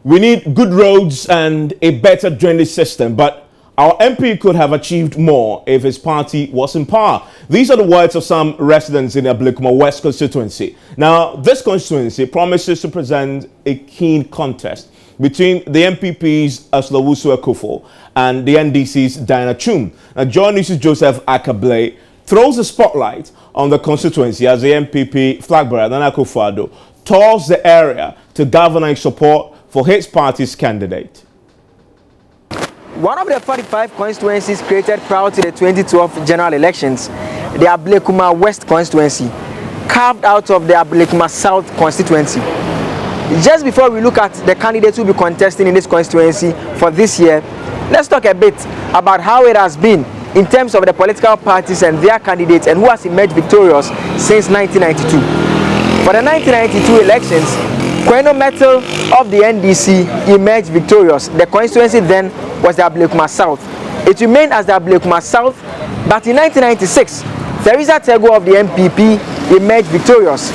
We need good roads and a better drainage system, but our MP could have achieved more if his party was in power. These are the words of some residents in the Ablekuma West constituency. Now, this constituency promises to present a keen contest between the MPP's Ablekuma Akufo and the NDC's Diana Chum. Now, John Joseph Akablay throws the spotlight on the constituency as the MPP flag bearer Nana Akufo-Addo tours the area to galvanize support for his party's candidate. One of the 45 constituencies created prior to the 2012 general elections, the Ablekuma West constituency, carved out of the Ablekuma South constituency. Just before we look at the candidates who will be contesting in this constituency for this year, let's talk a bit about how it has been in terms of the political parties and their candidates and who has emerged victorious since 1992. For the 1992 elections, Kweno Metal of the NDC emerged victorious. The constituency then was the Ablekuma South. It remained as the Ablekuma South, but in 1996, Teresa Tego of the MPP emerged victorious.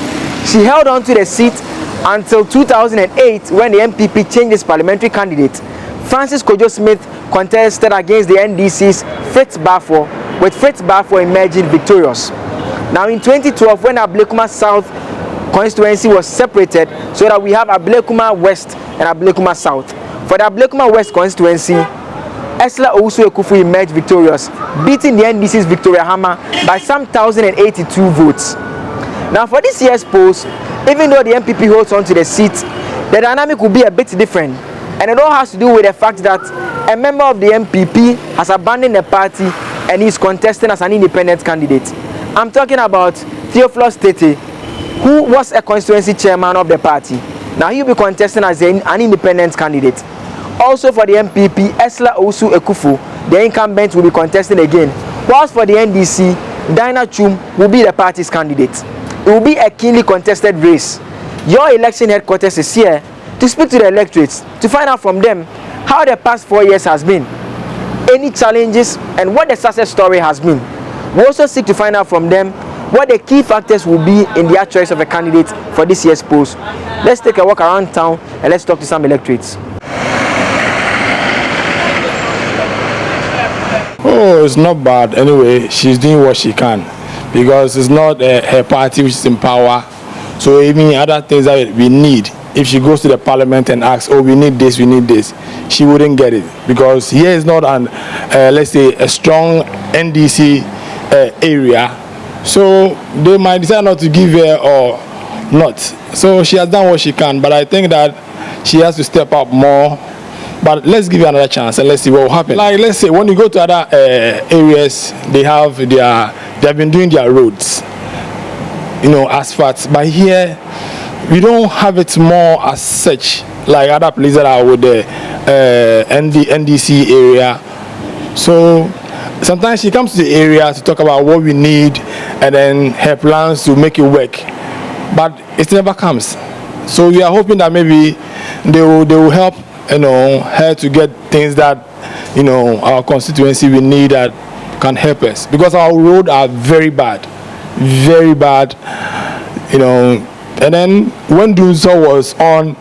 She held on to the seat until 2008 when the MPP changed its parliamentary candidate. Francis Kojo Smith contested against the NDC's Fritz Bafo, with Fritz Bafo emerging victorious. Now in 2012, when Ablekuma South constituency was separated, so that we have Ablekuma West and Ablekuma South. For the Ablekuma West constituency, Esla Owusu Ekufu emerged victorious, beating the NDC's Victoria Hammer by some 1,082 votes. Now for this year's polls, even though the MPP holds on to the seat, the dynamic will be a bit different. And it all has to do with the fact that a member of the MPP has abandoned the party and is contesting as an independent candidate. I'm talking about Theophilus Tete, who was a constituency chairman of the party. Now he'll be contesting as an independent candidate. Also for the MPP, Esla Owusu Ekufu, the incumbent, will be contesting again. Whilst for the NDC, Diana Chum will be the party's candidate. It will be a keenly contested race. Your election headquarters is here to speak to the electorates, to find out from them how the past 4 years has been, any challenges, and what the success story has been. We also seek to find out from them what the key factors will be in their choice of a candidate for this year's polls. Let's take a walk around town and let's talk to some electorates. Oh, it's not bad. Anyway, she's doing what she can because it's not her party which is in power. So even other things that we need, if she goes to the parliament and asks, oh, we need this, she wouldn't get it because here is not an, let's say, a strong NDC area. So they might decide not to give her or not. So she has done what she can, but I think that she has to step up more. But let's give her another chance and let's see what will happen. Like, let's say when you go to other areas, they have been doing their roads, asphalt. But here, we don't have it more as such like other places that are with the NDC area. So sometimes she comes to the area to talk about what we need and then her plans to make it work, but it never comes. So we are hoping that maybe they will help her to get things that our constituency we need that can help us, because our roads are very bad. And then when Dunso was on,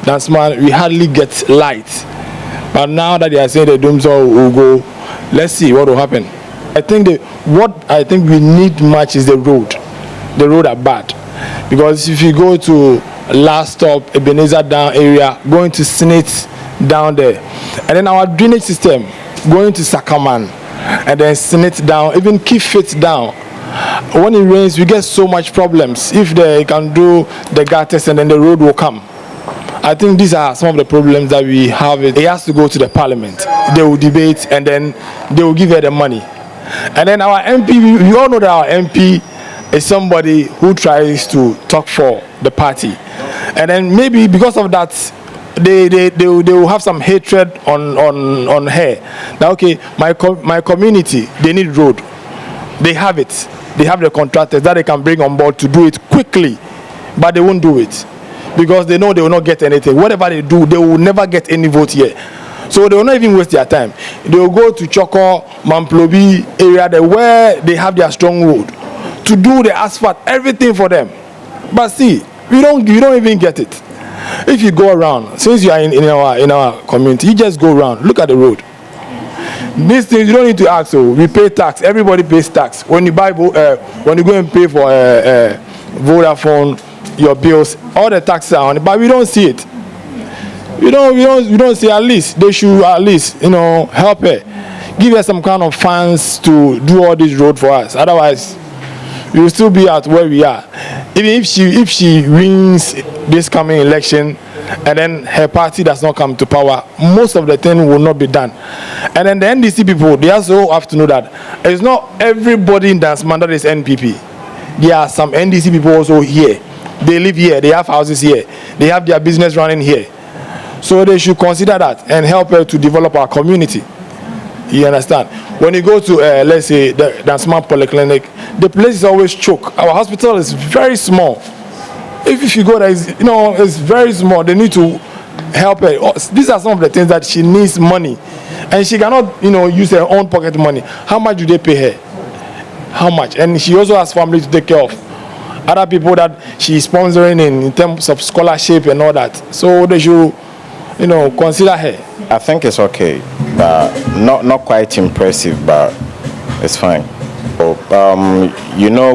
that's man, we hardly get light. But now that they are saying the Dunso will go, let's see what will happen. I think what I think we need much is the road. The road are bad, because if you go to last stop Ebenezer down area, going to Senate down there, and then our drainage system going to Sakaman, and then Senate down, even Kifit down. When it rains, we get so much problems. If they can do the gutters and then the road will come. I think these are some of the problems that we have. It has to go to the parliament. They will debate and then they will give her the money. And then our MP, we all know that our MP is somebody who tries to talk for the party. And then maybe because of that, they will have some hatred on her. Now, okay, my community, they need road. They have it. They have the contractors that they can bring on board to do it quickly, but they won't do it because they know they will not get anything. Whatever they do, they will never get any vote here. So they will not even waste their time. They will go to Choko, Mamplobi area where they have their strong road to do the asphalt, everything for them. But see, we don't even get it. If you go around, since you are in our community, you just go around, look at the road. These things you don't need to ask. So we pay tax. Everybody pays tax. When you buy, when you go and pay for Vodafone, your bills, all the taxes are on it, but we don't see it. We don't see. At least they should help her, give her some kind of funds to do all this road for us. Otherwise, we will still be at where we are. Even if she wins this coming election, and then her party does not come to power, most of the thing will not be done. And then the NDC people, they also have to know that it's not everybody in Dansman that is NPP. There are some NDC people also here. They live here, they have houses here, they have their business running here. So they should consider that and help her to develop our community. You understand? When you go to, let's say, the Dansman Polyclinic, the place is always choked. Our hospital is very small. If you go there, it's very small. They need to help her. These are some of the things that she needs money. And she cannot, use her own pocket money. How much do they pay her? How much? And she also has family to take care of. Other people that she's sponsoring in terms of scholarship and all that. So they should, consider her. I think it's okay, but not quite impressive, but it's fine.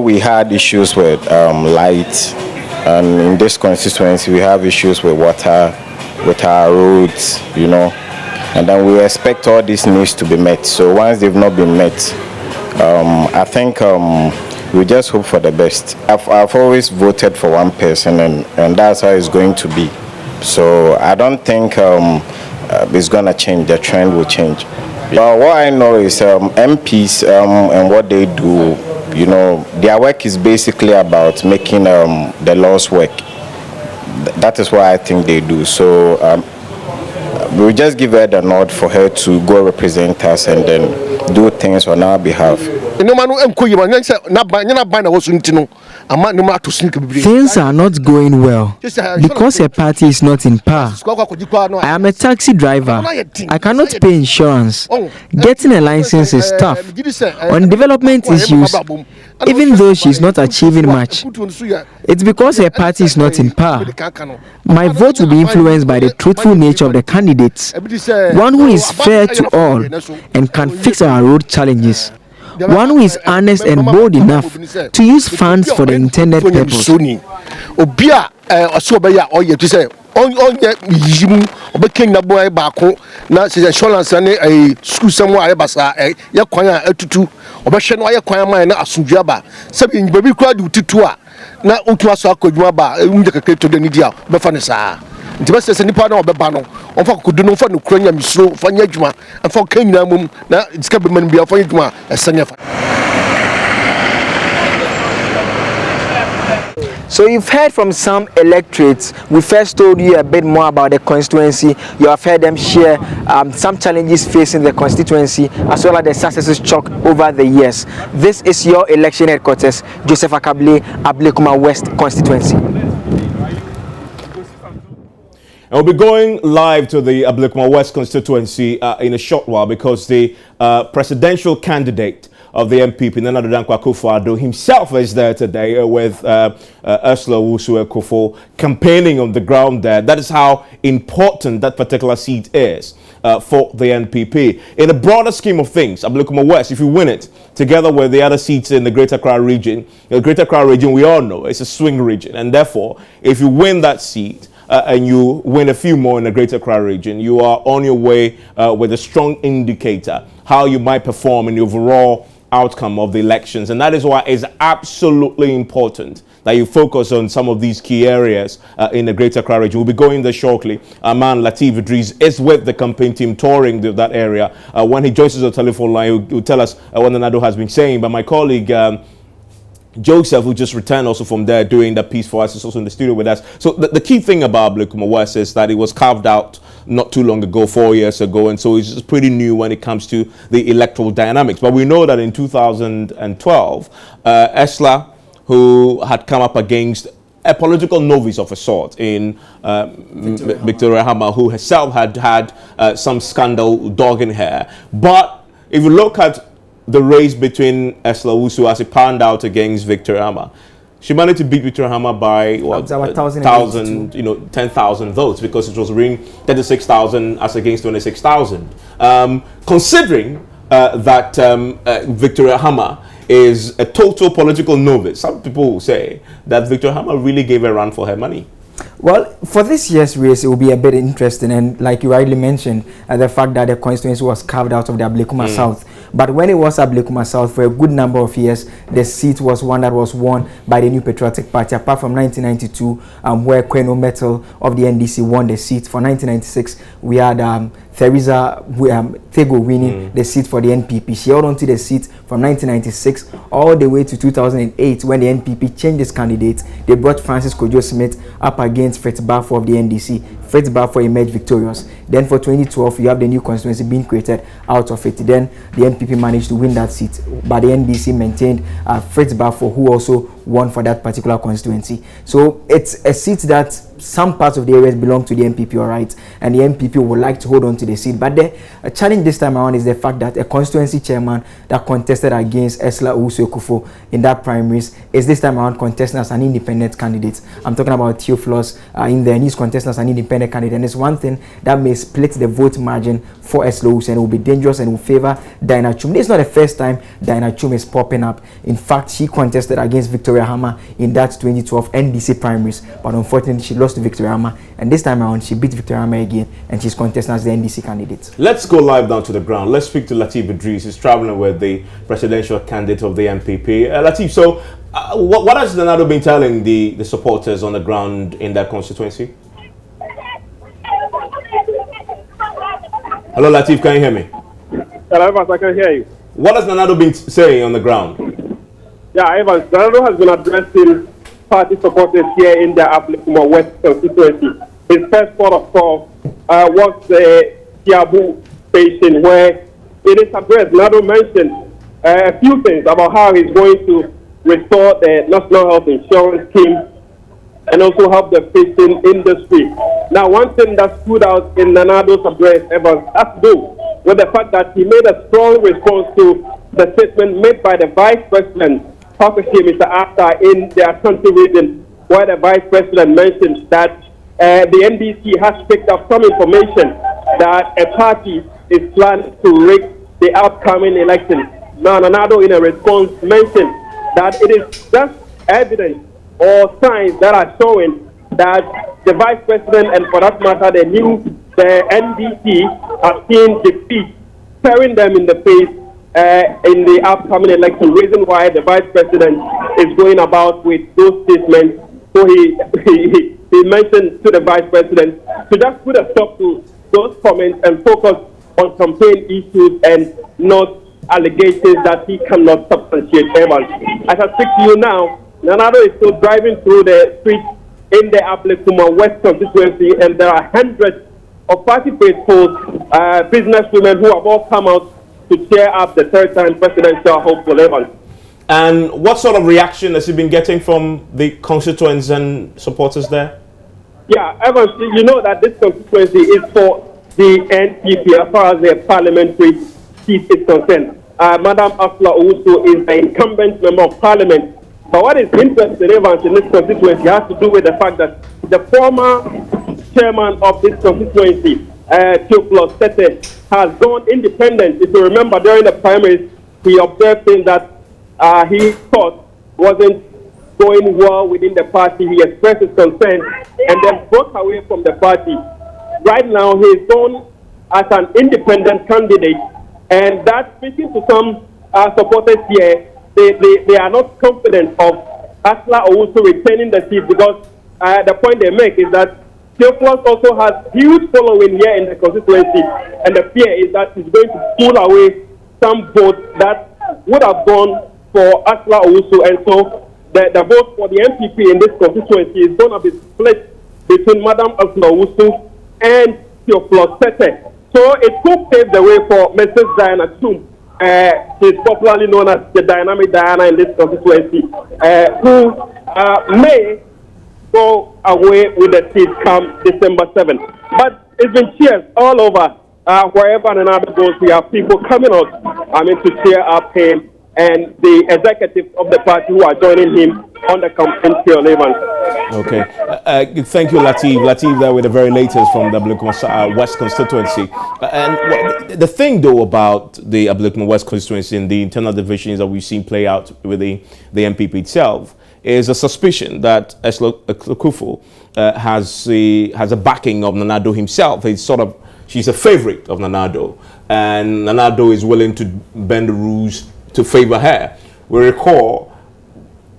We had issues with light, and in this constituency we have issues with water, with our roads, and then we expect all these needs to be met. So once they've not been met, I think we just hope for the best. I've always voted for one person, and that's how it's going to be. So I don't think it's going to change. The trend will change. But what I know is MPs and what they do, their work is basically about making the laws work. That is what I think they do. So we'll just give her the nod for her to go represent us and then do things on our behalf. Things are not going well because a party is not in power. I am a taxi driver. I cannot pay insurance. Getting a license is tough. On development issues, even though she's not achieving much, it's because her party is not in power. My vote will be influenced by the truthful nature of the candidates, one who is fair to all and can fix our road challenges. One who is honest and bold enough to use funds for the intended purpose. So you've heard from some electorates. We first told you a bit more about the constituency. You have heard them share some challenges facing the constituency as well as the successes chalked over the years. This is your election headquarters, Joseph Akable, Ablekuma West constituency. And we'll be going live to the Ablekuma West constituency in a short while because the presidential candidate of the MPP, Nana Dankwa Akufo-Addo, himself is there today with Ursula Owusu-Ekufo campaigning on the ground there. That is how important that particular seat is for the NPP. In the broader scheme of things, Ablekuma West, if you win it, together with the other seats in the Greater Accra region, the Greater Accra region, we all know, it's a swing region. And therefore, if you win that seat, and you win a few more in the Greater Accra region, you are on your way with a strong indicator how you might perform in the overall outcome of the elections. And that is why it's absolutely important that you focus on some of these key areas in the Greater Accra region. We'll be going there shortly. Our man Latif Idris is with the campaign team touring that area. When he joins us on the telephone line, he'll tell us what Nado has been saying. But my colleague Joseph, who just returned also from there doing that piece for us, is also in the studio with us. So the key thing about Ablekuma West is that it was carved out not too long ago, 4 years ago, and so it's just pretty new when it comes to the electoral dynamics. But we know that in 2012, Esla, who had come up against a political novice of a sort in Victoria Hammer, who herself had some scandal dogging her. But if you look at the race between Esla Owusu as it panned out against Victoria Hammer, She managed to beat Victoria Hammer by what, 10,000 votes, because it was ring 36,000 as against 26,000. Considering that Victoria Hammer is a total political novice, some people say that Victoria Hammer really gave a run for her money. Well, for this year's race, it will be a bit interesting, and like you rightly mentioned, the fact that the constituency was carved out of the Ablekuma South. But when it was Ablekuma South, for a good number of years, the seat was one that was won by the New Patriotic Party, apart from 1992, where Kweno Metal of the NDC won the seat. For 1996, we had Theresa Tego winning the seat for the NPP. She held on to the seat from 1996 all the way to 2008, when the NPP changed its candidate. They brought Francis Kojo Smith up against Fritz Bafo of the NDC. Fritz Bafo emerged victorious. Then for 2012, you have the new constituency being created out of it. Then the NPP managed to win that seat, but the NDC maintained Fritz Bafo, who also won for that particular constituency. So it's a seat that some parts of the areas belong to the NPP, all right, and the NPP would like to hold on to the seat. But the challenge this time around is the fact that a constituency chairman that contested against Esla Owusu-Ekufo in that primaries is this time around contesting as an independent candidate. I'm talking about Theophilus in there, and he's contesting as an independent candidate. And it's one thing that may split the vote margin for Esla Owusu, and it will be dangerous and will favor Diana Chum. This is not the first time Diana Chum is popping up. In fact, she contested against Victoria Hammer in that 2012 NDC primaries, but unfortunately she lost to Victoria Hammer, and this time around she beat Victoria Hammer again, and she's contesting as the NDC candidate. Let's go live down to the ground. Let's speak to Latif Idris. He's traveling with the presidential candidate of the MPP. Latif, so what has Nanado been telling the supporters on the ground in that constituency? Hello, Latif, can you hear me? Hello, Evans, I can hear you. What has Nanado been saying on the ground? Yeah, Evans, Nanado has been addressing party supporters here in the Ablekuma West constituency. His first port of call was the Kiabu station, where it is addressed. Nanado mentioned a few things about how he's going to restore the National Health Insurance Scheme and also help the fishing industry. Now, one thing that stood out in Nanado's address, Evans, has to do with the fact that he made a strong response to the statement made by the Vice President, Mr. After, in the Ashanti region, where the Vice President mentioned that the NDC has picked up some information that a party is planning to rig the upcoming election. Now, Nanado, in a response, mentioned that it is just evidence or signs that are showing that the Vice President, and for that matter, the NDC, are seeing defeat, staring them in the face in the upcoming election. Reason why the Vice President is going about with those statements. So he mentioned to the Vice President to just put a stop to those comments and focus on campaign issues and not allegations that he cannot substantiate. Evans, as I speak to you now, Nanado is still driving through the streets in the Ablekuma West constituency, and there are hundreds of party faithful businesswomen who have all come out to cheer up the third-time presidential hopeful. Evans. And what sort of reaction has he been getting from the constituents and supporters there? Yeah, Evans, you know that this constituency is for the NPP as far as the parliamentary seat is concerned. Madam Afla Owusu is the incumbent member of parliament. But what is interesting, Evans, in this constituency has to do with the fact that the former chairman of this constituency, Theophilus Tete, has gone independent. If you remember, during the primaries, he observed things that he thought wasn't going well within the party. He expressed his concern and then broke away from the party. Right now, he is gone as an independent candidate, and that, speaking to some supporters here, they are not confident of Asla Owusu retaining the seat, because the point they make is that Theophilus also has huge following here in the constituency, and the fear is that he's going to pull away some votes that would have gone for Asla Owusu, and so the vote for the MPP in this constituency is going to be split between Madam Asla Owusu and Theophilus Tete. So it could pave the way for Mrs. Diana Chum. She's popularly known as the dynamic Diana in this constituency, who may go away with the seat come December 7th. But it's been cheers all over. Wherever Nanado goes, we have people coming out to cheer up him and the executives of the party who are joining him on the campaign trail, Evans. Okay. Thank you, Lateef. Lateef there with the very latest from the Ablekuma West constituency. The thing, though, about the Ablekuma West constituency and the internal divisions that we've seen play out with the MPP itself is a suspicion that Ablekuma has a backing of Nana Addo himself. She's a favorite of Nana Addo, and Nana Addo is willing to bend the rules to favor her. We recall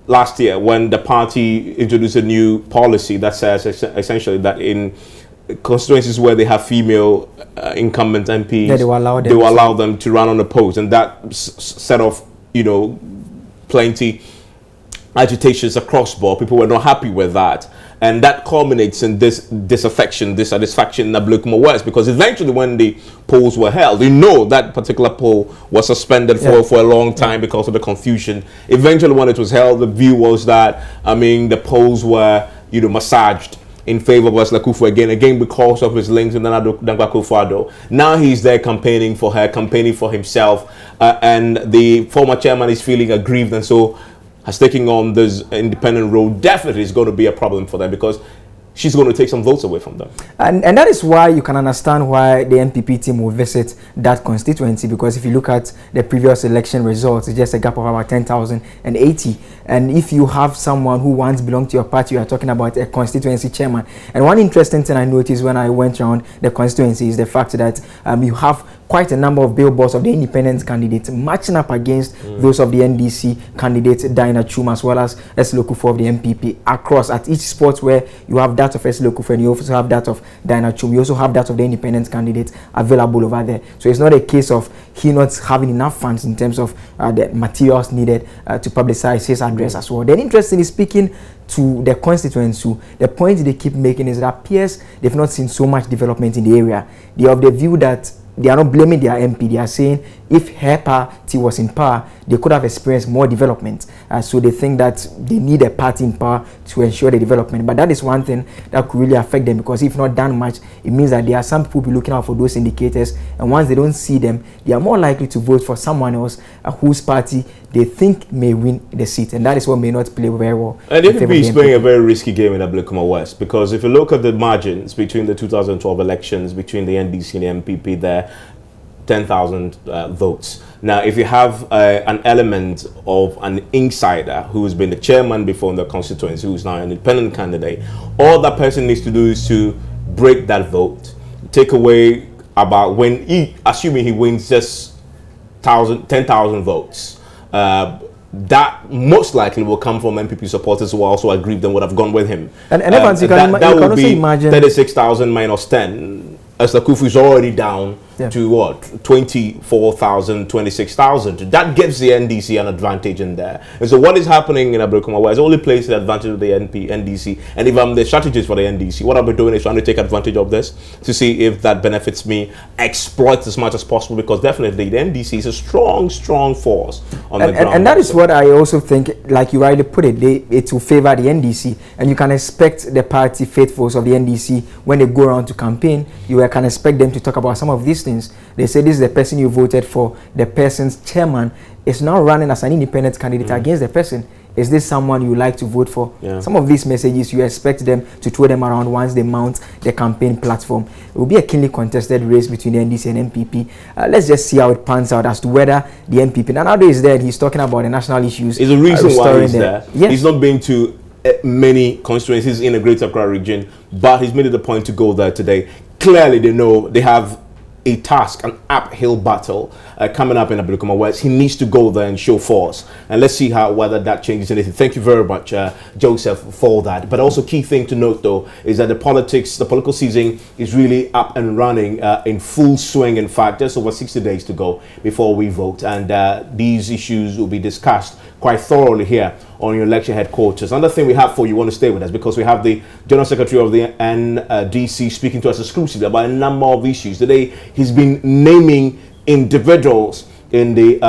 last year when the party introduced a new policy that says essentially that in constituencies where they have female incumbent MPs, they will allow them to run on the post, and that set off, plenty agitations across board. People were not happy with that, and that culminates in this disaffection, dissatisfaction in Ablekuma West, because eventually when the polls were held, that particular poll was suspended for a long time because of the confusion. Eventually when it was held, the view was that, the polls were, massaged in favor of Ablekuma again because of his links with Nana Addo. Now he's there campaigning for her, campaigning for himself, and the former chairman is feeling aggrieved, and so has taken on this independent role. Definitely is going to be a problem for them because she's going to take some votes away from them. And that is why you can understand why the NPP team will visit that constituency, because if you look at the previous election results, it's just a gap of about 10,080. And if you have someone who once belonged to your party, you are talking about a constituency chairman. And one interesting thing I noticed when I went around the constituency is the fact that you have quite a number of billboards of the independent candidates matching up against those of the NDC candidate Dinah Chum, as well as Ablekuma of the MPP across at each spot where you have that of Ablekuma and you also have that of Dinah Chum. You also have that of the independent candidates available over there. So it's not a case of he not having enough funds in terms of the materials needed to publicize his address as well. Then interestingly speaking to the constituents, the point they keep making is that it appears they've not seen so much development in the area. They are of the view that they are not blaming their MP. They are saying if her party was in power, they could have experienced more development. So they think that they need a party in power to ensure the development. But that is one thing that could really affect them, because if not done much, it means that there are some people looking out for those indicators, and once they don't see them, they are more likely to vote for someone else whose party they think may win the seat, and that is what may not play very well. And NPP is playing a very risky game in Ablekuma West, because if you look at the margins between the 2012 elections between the NDC and the MPP, there 10,000 votes. Now, if you have an element of an insider who has been the chairman before in the constituency, who is now an independent candidate, all that person needs to do is to break that vote, take away about, assuming he wins just 10,000 votes. That most likely will come from MPP supporters who also aggrieved and would have gone with him. And Evans, you can also imagine 36,000 minus 10. Ablekuma is already down to what? 24,000, 26,000. That gives the NDC an advantage in there. And so what is happening in Ablekuma West only plays the advantage of the NDC. And if I'm the strategist for the NDC, what I'll be doing is trying to take advantage of this to see if that benefits me, exploit as much as possible, because definitely the NDC is a strong force on the ground. And that is what I also think, like you rightly put it, it will favor the NDC. And you can expect the party faithfuls of the NDC, when they go around to campaign, you can expect them to talk about some of these things. They say this is the person you voted for, the person's chairman is now running as an independent candidate against the person. Is this someone you like to vote for? Some of these messages, you expect them to throw them around once they mount the campaign platform. It will be a keenly contested race between the NDC and MPP. Let's just see how it pans out as to whether the MPP, Nana Addo is there and he's talking about the national issues. Is the reason why he's there. Yes. He's not been to many constituencies in the Greater Accra region, but he's made it a point to go there today. Clearly they know they have a task, an uphill battle coming up in Ablekuma West. He needs to go there and show force, and let's see whether that changes anything. Thank you very much, Joseph, for that. But also, key thing to note though is that the political season is really up and running in full swing. In fact, just over 60 days to go before we vote, and these issues will be discussed quite thoroughly here on your election headquarters. Another thing we have for you, want to stay with us, because we have the General Secretary of the NDC speaking to us exclusively about a number of issues. Today, he's been naming individuals in the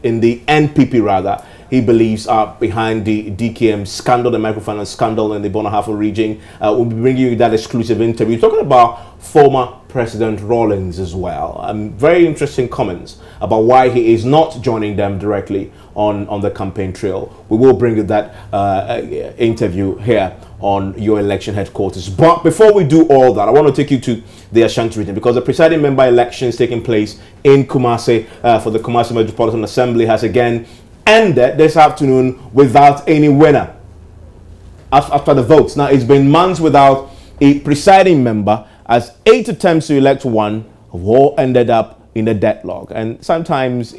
in the NPP rather, he believes are behind the DKM scandal, the microfinance scandal in the Bono Hafo region. We'll be bringing you that exclusive interview, talking about former President Rawlings as well. Very interesting comments about why he is not joining them directly on the campaign trail. We will bring you that interview here on your election headquarters. But before we do all that, I want to take you to the Ashanti region, because the presiding member elections taking place in Kumasi for the Kumasi Metropolitan Assembly has again ended this afternoon without any winner after the votes. Now, it's been months without a presiding member, as 8 attempts to elect one have all ended up in a deadlock, and sometimes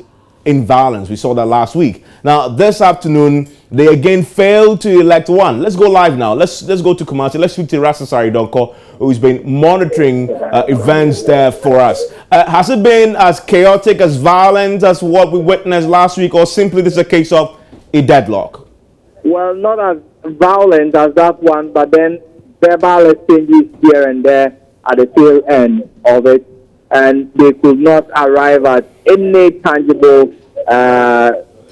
in violence. We saw that last week. Now, this afternoon, they again failed to elect one. Let's go live now. Let's go to Kumasi. Let's speak to Rasasari Donko, who's been monitoring events there for us. Has it been as chaotic, as violent as what we witnessed last week, or simply this is a case of a deadlock? Well, not as violent as that one, but then verbal exchanges here and there at the tail end of it, and they could not arrive at any tangible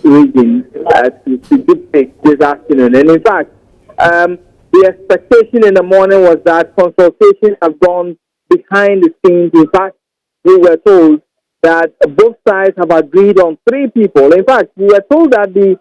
reason to dictate this afternoon. And in fact, the expectation in the morning was that consultations have gone behind the scenes. In fact, we were told that both sides have agreed on 3 people. In fact, we were told that the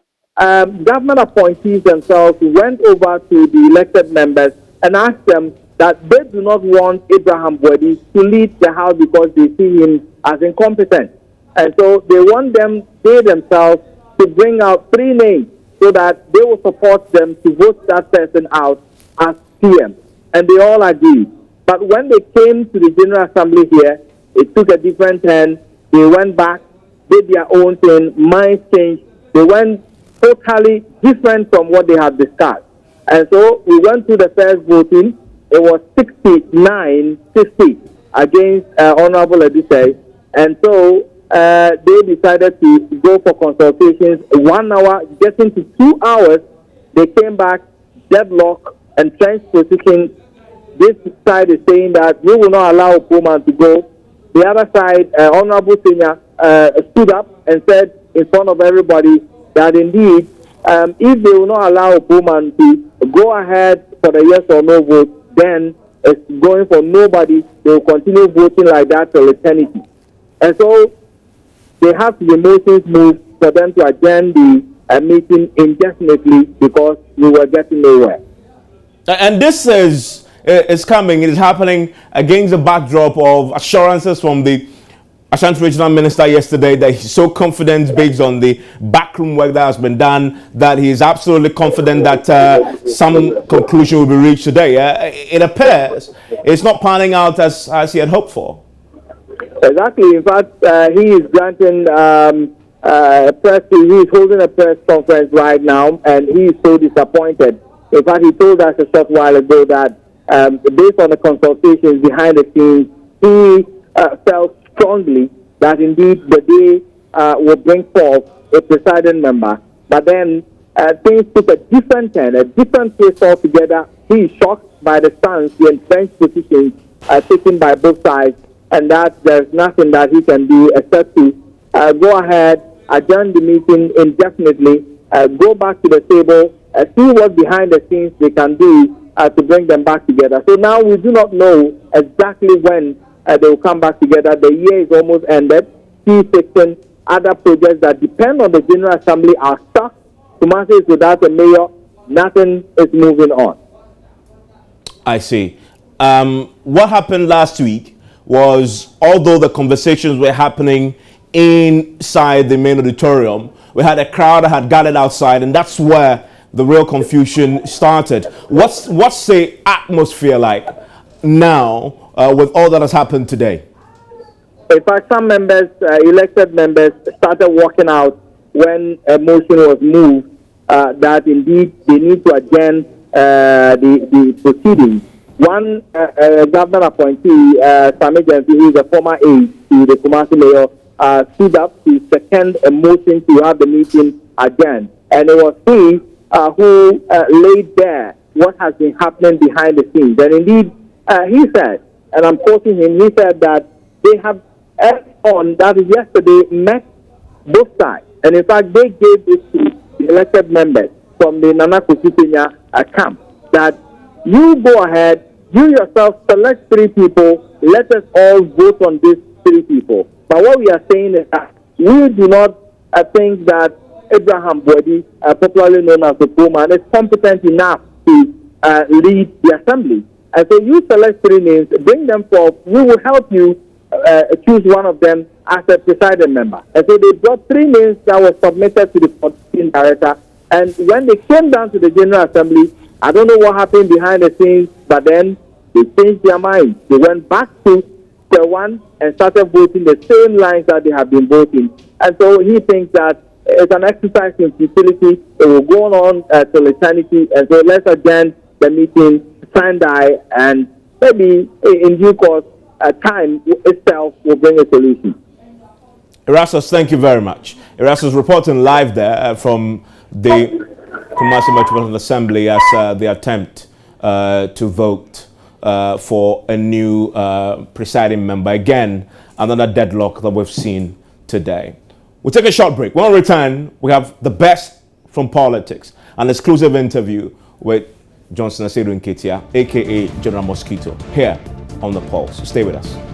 government appointees themselves went over to the elected members and asked them that they do not want Abraham Bwedi to lead the House because they see him as incompetent. And so they want they themselves, to bring out 3 names so that they will support them to vote that person out as PM. And they all agreed. But when they came to the General Assembly here, it took a different turn. They went back, did their own thing, minds changed. They went totally different from what they had discussed. And so we went to the first voting. It was 69-50 against Honorable Edise. And so they decided to go for consultations, 1 hour, getting to 2 hours. They came back, deadlock, entrenched position. This side is saying that we will not allow Okoman to go. The other side, Honorable Senior, stood up and said in front of everybody that indeed, if they will not allow Okoman to go ahead for the yes or no vote, then it's going for nobody. They will continue voting like that till eternity. And so they have the motions moved for them to adjourn the meeting indefinitely because we were getting nowhere. And this is coming. It is happening against the backdrop of assurances from the Ashanti Regional Minister yesterday that he's so confident, based on the backroom work that has been done, that he is absolutely confident that some conclusion will be reached today. It appears it's not panning out as he had hoped for. Exactly. In fact, he is granting he is holding a press conference right now, and he is so disappointed. In fact, he told us a short while ago that based on the consultations behind the scenes, he felt strongly that indeed the day will bring forth a presiding member. But then things took a different turn, a different twist altogether. He is shocked by the stance, the entrenched positions taken by both sides, and that there's nothing that he can do except to go ahead, adjourn the meeting indefinitely, go back to the table, see what behind the scenes they can do to bring them back together. So now we do not know exactly when they will come back together. The year is almost ended. T16, other projects that depend on the General Assembly are stuck. Kumasi is without a mayor. Nothing is moving on. I see. What happened last week was, although the conversations were happening inside the main auditorium, we had a crowd that had gathered outside, and that's where the real confusion started. What's the atmosphere like now with all that has happened today? In fact, some members, elected members, started walking out when a motion was moved that indeed they need to adjourn the proceedings. One government appointee, Sami Jensi, who is a former aide to the Kumasi mayor, stood up to second a motion to have the meeting adjourned. And it was he who laid bare what has been happening behind the scenes. And indeed, he said, and I'm quoting him, he said that they have on that yesterday met both sides. And in fact, they gave this to the elected members from the Nana Kusitenya camp, that you go ahead, you yourself select 3 people let us all vote on these 3 people. But what we are saying is that we do not think that Abraham Boadi, popularly known as the poor man, is competent enough to lead the assembly. And so you select 3 names, bring them forth. We will help you choose one of them as a presiding member. And so they brought 3 names that were submitted to the 14th director. And when they came down to the General Assembly, I don't know what happened behind the scenes, but then they changed their mind. They went back to square one and started voting the same lines that they have been voting. And so he thinks that it's an exercise in futility. It will go on till eternity. And so let's adjourn the meeting, die, and maybe in due course, time itself will bring a solution. Erastus, thank you very much. Erastus reporting live there from the Kumasi Metropolitan Assembly as they attempt to vote for a new presiding member. Again, another deadlock that we've seen today. We'll take a short break. When we return, we have the best from politics, an exclusive interview with Johnson Asedu Nketia, aka General Mosquito, here on The Pulse. Stay with us.